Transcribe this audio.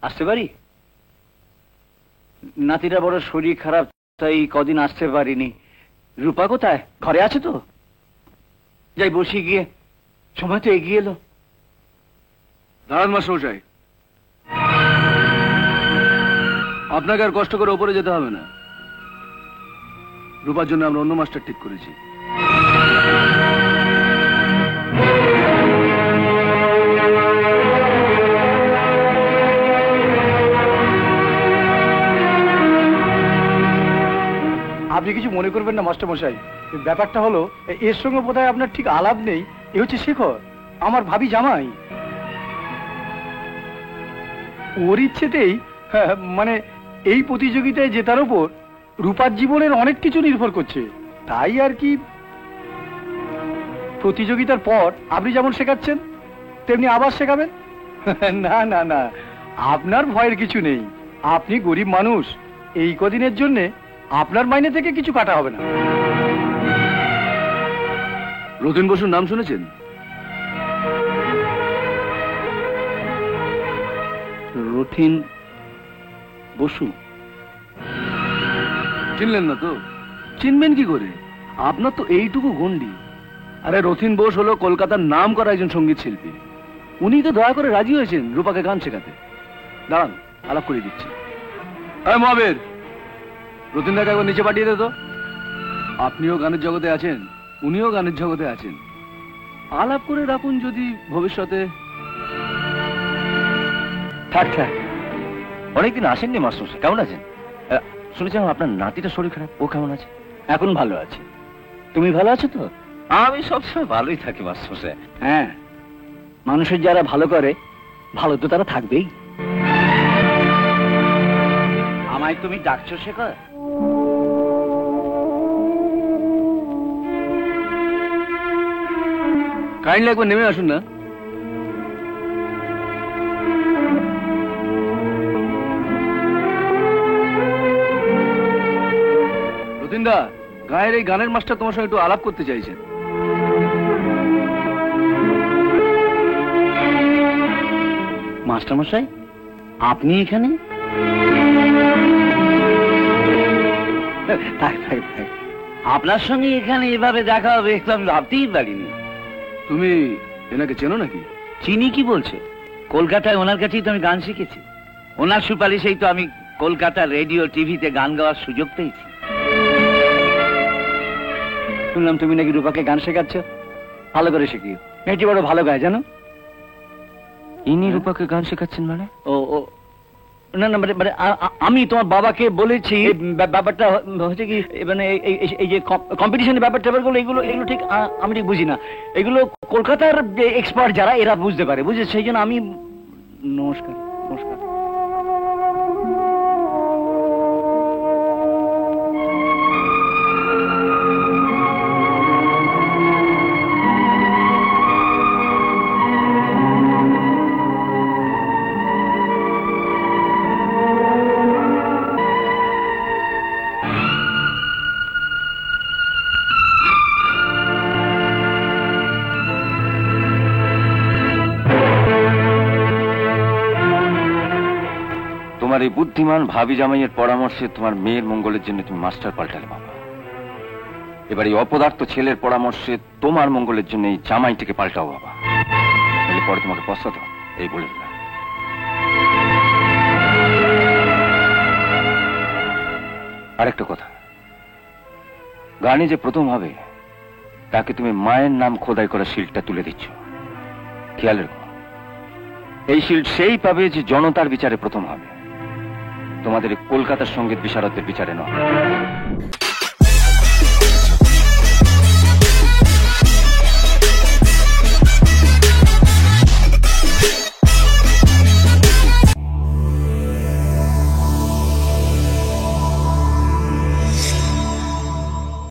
আসতে পারি? নাতিটা বড় শরীর খারাপ, তাই কদিন আসতে পারিনি। রূপা কোথায়? ঘরে আছে তো? যাই বসি গিয়ে, সময় তো এগিয়ে এলো। দাঁড়ান মাস্টারমশাই, আপনাকে আর কষ্ট করে ওপরে যেতে হবে না। রূপার জন্য আমরা অন্য মাস্টার ঠিক করেছি। আপনি কিছু মনে করবেন না মাস্টারমশাই, ব্যাপারটা হলো এর সঙ্গে বোধহয় আপনার ঠিক আলাপ নেই। এ হচ্ছে শেখর, আমার ভাবি জামাই। ওর ইচ্ছেতেই মানে এই প্রতিযোগিতায় জেতার ওপর রূপার জীবনের অনেক কিছু নির্ভর করছে। তাই আর কি, প্রতিযোগিতার পর আপনি যেমন শেখাচ্ছেন তেমনি আবার শেখাবেন। না না না, আপনার ভয়ের কিছু নেই। আপনি গরিব মানুষ, এই কদিনের জন্যে আপনার মাইনে থেকে কিছু কাটা হবে না। রতিন বসুর নাম শুনেছেন? রতিন বসু? চিনলেন না তো? চিনবেন কি করে? আপনার তো এইটুকু গন্ডি। আরে রতিন বোস হলো কলকাতার নাম করা একজন সঙ্গীত শিল্পী। উনি তো দয়া করে রাজি হয়েছেন রূপাকে গান শেখাতে। দাঁড়ান, আলাপ করে দিচ্ছি। হ্যাঁ মহাবীর, রতিন দাকে একবার নিচে পাঠিয়ে দে তো। আপনিও গানের জগতে আছেন, উনিও গানের জগতে আছেন। আলাপ করে রাখুন, যদি ভবিষ্যতে। থাক থাক, অনেকদিন আসেননি মাস্টারমশাই। কেমন আছেন? শুনেছিলাম আপনার নাতিটা শরীর খারাপ, ও কেমন আছে? এখন ভালো আছে। তুমি ভালো আছো তো? আমি সবসময় ভালোই থাকি মাস্টারমশাই। হ্যাঁ, মানুষের যারা ভালো করে, ভালো তো তারা থাকবেই। আমায় তুমি ডাকছো শেখর? কাইন্ডলি একবার নেমে আসুন না। রতিনদা, গায়ের এই গানের মাস্টার তোমার সঙ্গে একটু আলাপ করতে চাইছেন। মাস্টারমশাই, আপনি এখানে? থাক থাক থাক, আপনার সঙ্গে এখানে এভাবে দেখা হবে একটু আমি ভাবতেই পারিনি। তুমি এনাকে চেনো নাকি? চিনি কি বলছে? কলকাতায় ওনার কাছেই তো আমি গান শিখেছি। ওনার সুপারিশেই তো আমি কলকাতা রেডিও টিভিতে গান গাওয়ার সুযোগ পেয়েছি। শুনলাম তুমি নাকি রূপাকে গান শেখাচ্ছ। ভালো করে শিখিও, মেয়েটি বড় ভালো গায় জানো। ইনি রূপাকে গান শেখাচ্ছেন মানে? ও ও না না, মানে আমি তোমার বাবাকে বলেছি। ব্যাপারটা হচ্ছে কি, মানে এই যে কম্পিটিশনের ব্যাপারটা এগুলো এগুলো ঠিক আমি ঠিক বুঝি না। এগুলো কলকাতার যে এক্সপার্ট যারা, এরা বুঝতে পারে, বুঝে সেই জন্য আমি। নমস্কার নমস্কার। তোমার এই বুদ্ধিমান ভাবি জামাইয়ের পরামর্শে তোমার মেয়ের মঙ্গলের জন্য তুমি মাস্টার পাল্টালে বাবা। এবার এই অপদার্থ ছেলের পরামর্শে তোমার মঙ্গলের জন্য এই জামাইটিকে পাল্টাও বাবা, পরে তোমাকে পস্তাতে হবে, এই বলে দিলাম। আরেকটা কথা, গানে যে প্রথম হবে তাকে তুমি মায়ের নাম খোদাই করা শিল্ডটা তুলে দিচ্ছ। খেয়াল রেখো, এই শিল্ড সেই পাবে যে জনতার বিচারে প্রথম হবে, তোমাদের কলকাতার সঙ্গীত বিশারদদের বিচারে নয়।